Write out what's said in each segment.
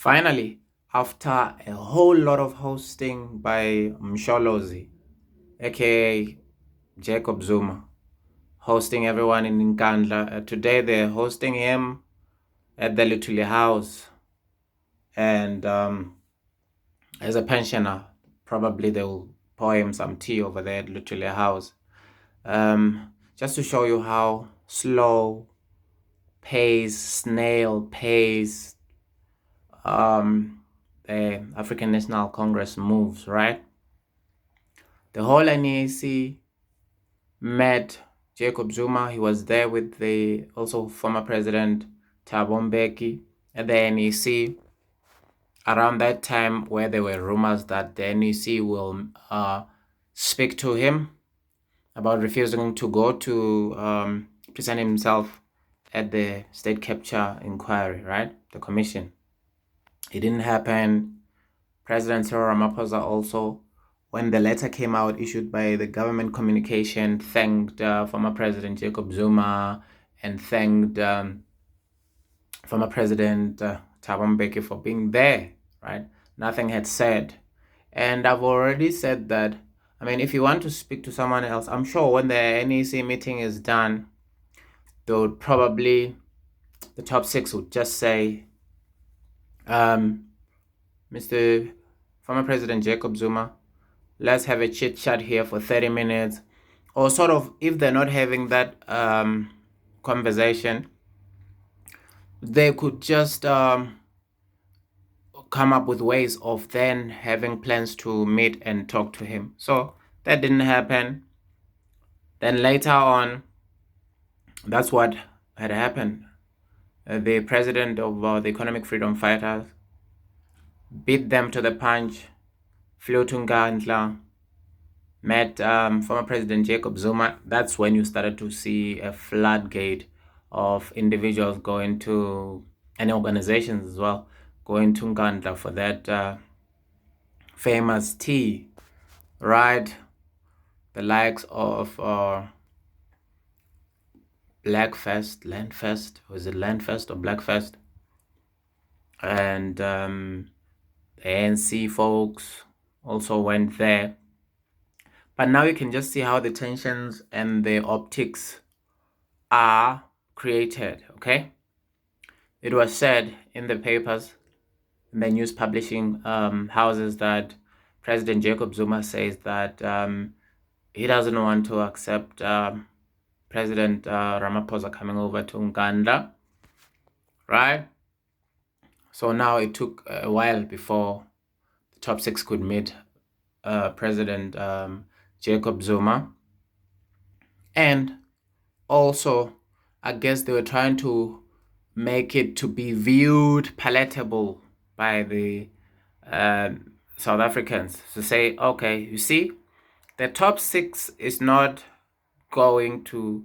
Finally, after a whole lot of hosting by Msholozi, aka Jacob Zuma, hosting everyone in Nkandla, today they're hosting him at the Luthuli house. And as a pensioner, probably they'll pour him some tea over there at Luthuli house. Just to show you how slow pace, snail pace, the African National Congress moves, right? The whole NEC met Jacob Zuma. He was there with the also former president Thabo Mbeki at the NEC. Around that time, where there were rumors that the NEC will speak to him about refusing to go to present himself at the state capture inquiry, right? The commission. It didn't happen. President Cyril Ramaphosa also, when the letter came out issued by the government communication, thanked former President Jacob Zuma and thanked former President Thabo Mbeki for being there, right? Nothing had said. And I've already said that, I mean, if you want to speak to someone else, I'm sure when the NEC meeting is done, they would probably, the top six would just say, Mr. former President Jacob Zuma, let's have a chit chat here for 30 minutes. Or sort of, if they're not having that conversation, they could just come up with ways of then having plans to meet and talk to him. So that didn't happen. Then later on, that's what had happened. The president of the Economic Freedom Fighters beat them to the punch, flew to Nkandla, met former President Jacob Zuma. That's when you started to see a floodgate of individuals going to, and organizations as well, going to Nkandla for that famous tea, right? The likes of Blackfest, Landfest, was it Landfest or Blackfest? And the ANC folks also went there. But now you can just see how the tensions and the optics are created, okay? It was said in the papers, in the news publishing houses, that President Jacob Zuma says that he doesn't want to accept President Ramaphosa coming over to Nkandla, right? So now it took a while before the top six could meet President Jacob Zuma. And also, I guess they were trying to make it to be viewed palatable by the South Africans, to say, okay, you see, the top six is not going to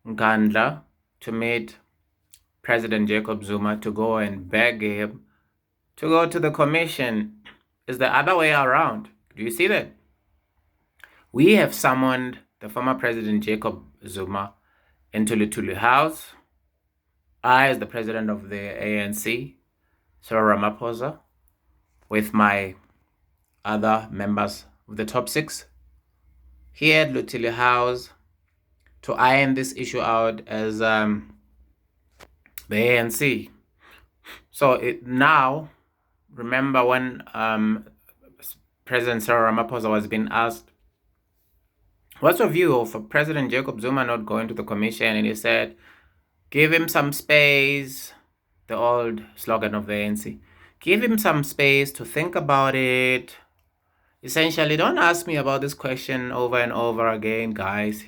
Nkandla to meet President Jacob Zuma to go and beg him to go to the commission. Is the other way around. Do you see that? We have summoned the former President Jacob Zuma into Luthuli House. I, as the president of the ANC, Cyril Ramaphosa, with my other members of the top six, here at Luthuli House, to iron this issue out as the ANC. So now, remember when President Cyril Ramaphosa was being asked, what's your view of President Jacob Zuma not going to the commission? And he said, give him some space, the old slogan of the ANC. Give him some space to think about it. Essentially, don't ask me about this question over and over again, guys.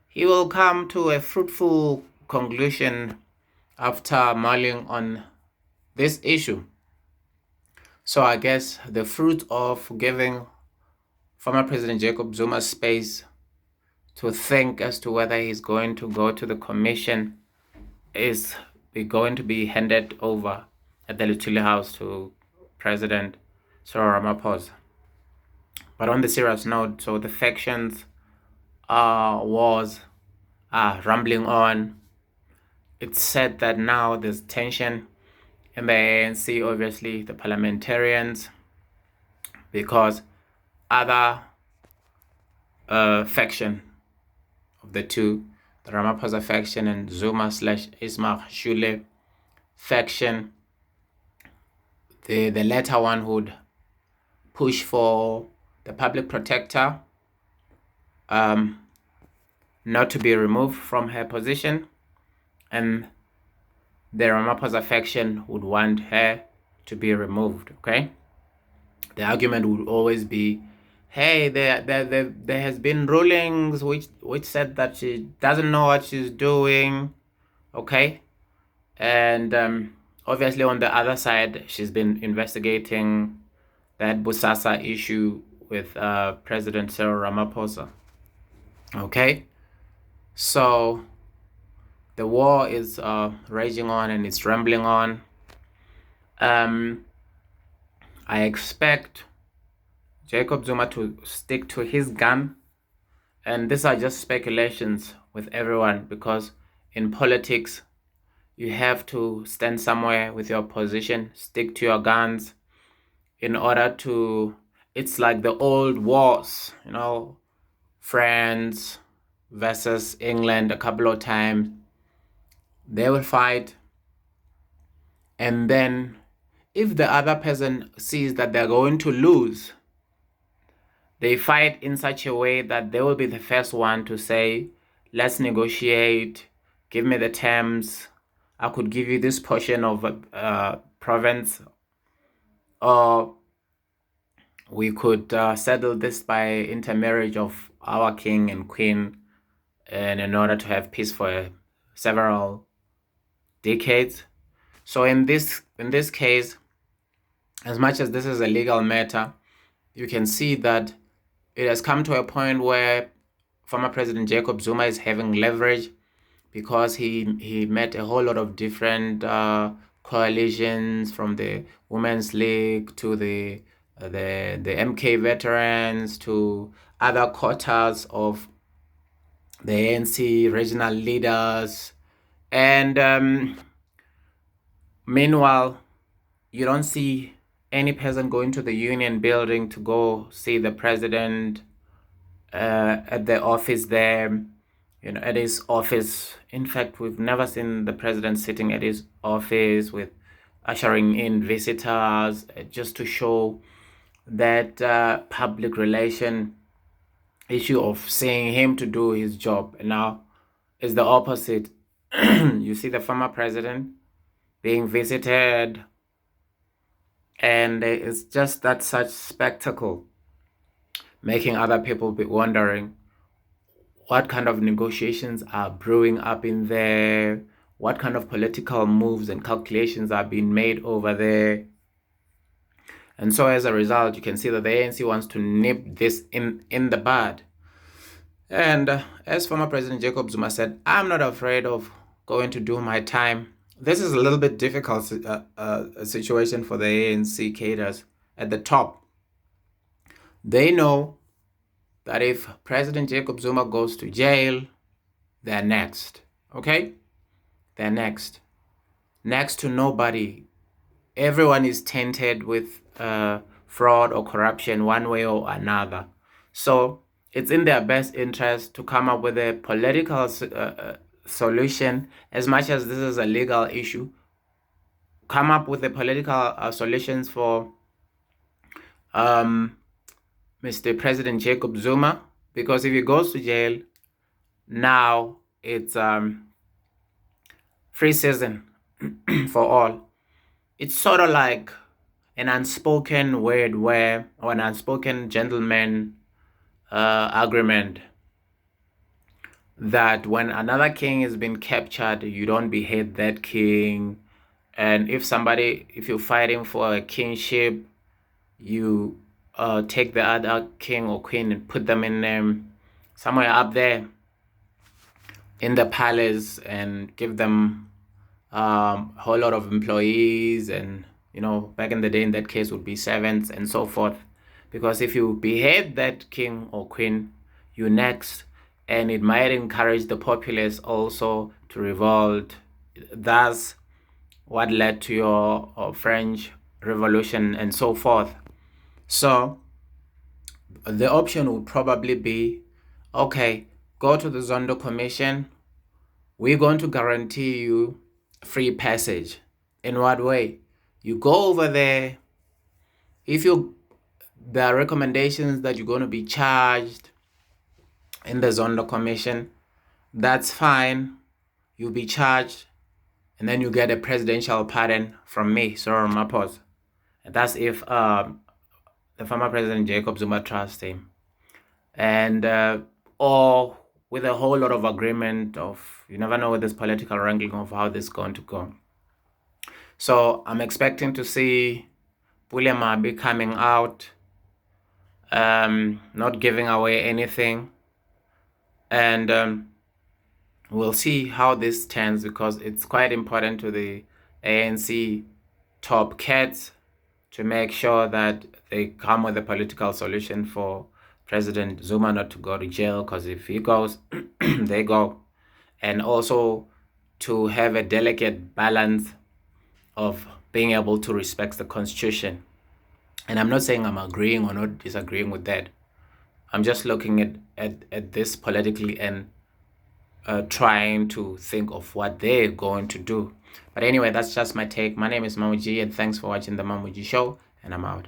He will come to a fruitful conclusion after mulling on this issue. So I guess the fruit of giving former President Jacob Zuma space to think as to whether he's going to go to the commission is going to be handed over at the Luthuli House to President Cyril Ramaphosa. But on the serious note, so the factions wars are rumbling on. It's said that now there's tension in the ANC, obviously the parliamentarians, because other faction of the two, the Ramaphosa faction and Zuma / Ismail Shule faction, the latter one would push for the public protector not to be removed from her position, and the Ramaphosa faction would want her to be removed. Okay, the argument would always be, hey, there has been rulings which said that she doesn't know what she's doing. Okay, and obviously on the other side, she's been investigating that Busasa issue with President Cyril Ramaphosa. Okay, so the war is raging on and it's rambling on. I expect Jacob Zuma to stick to his gun, and these are just speculations with everyone, because in politics you have to stand somewhere with your position, stick to your guns in order to, it's like the old wars, you know, France versus England a couple of times. They will fight, and then if the other person sees that they're going to lose, they fight in such a way that they will be the first one to say, let's negotiate, give me the terms, I could give you this portion of a province, or we could settle this by intermarriage of our king and queen, and in order to have peace for several decades. So in this case, as much as this is a legal matter, you can see that it has come to a point where former President Jacob Zuma is having leverage, because he met a whole lot of different coalitions, from the Women's League to the MK veterans to other quarters of the ANC regional leaders, and meanwhile, you don't see any person going to the union building to go see the president at the office there, you know, at his office. In fact, we've never seen the president sitting at his office with ushering in visitors, just to show that public relation issue of seeing him to do his job. And now it's the opposite. You see the former president being visited, and it's just that such spectacle, making other people be wondering what kind of negotiations are brewing up in there, what kind of political moves and calculations are being made over there. And so as a result, you can see that the ANC wants to nip this in the bud. And as former President Jacob Zuma said, I'm not afraid of going to do my time. This is a little bit difficult situation for the ANC cadres at the top. They know that if President Jacob Zuma goes to jail, they're next. Okay? They're next. Next to nobody. Everyone is tainted with fraud or corruption one way or another. So it's in their best interest to come up with a political solution, as much as this is a legal issue. Come up with the political solutions for Mr. President Jacob Zuma, because if he goes to jail, now it's free season for all. It's sort of like an unspoken word or an unspoken gentleman agreement, that when another king has been captured, you don't behead that king. And if you're fighting for a kingship, you take the other king or queen and put them in somewhere up there in the palace, and give them a whole lot of employees, and, you know, back in the day, in that case, would be servants and so forth. Because if you behead that king or queen, you're next, and it might encourage the populace also to revolt, thus what led to your French Revolution and so forth. So the option would probably be, okay, go to the Zondo Commission. We're going to guarantee you free passage. In what way? You go over there. If there are recommendations that you're going to be charged in the Zondo Commission, that's fine. You'll be charged, and then you get a presidential pardon from me, Cyril Ramaphosa. And that's if the former president Jacob Zuma trusts him. And or with a whole lot of agreement of, you never know with this political wrangling of how this is going to go. So I'm expecting to see Bulemabi coming out, not giving away anything. And we'll see how this turns, because it's quite important to the ANC top cats to make sure that they come with a political solution for President Zuma not to go to jail, because if he goes, they go. And also to have a delicate balance of being able to respect the Constitution. And I'm not saying I'm agreeing or not disagreeing with that. I'm just looking at this politically and trying to think of what they're going to do. But anyway, that's just my take. My name is Mamuji, and thanks for watching the Mamuji Show, and I'm out.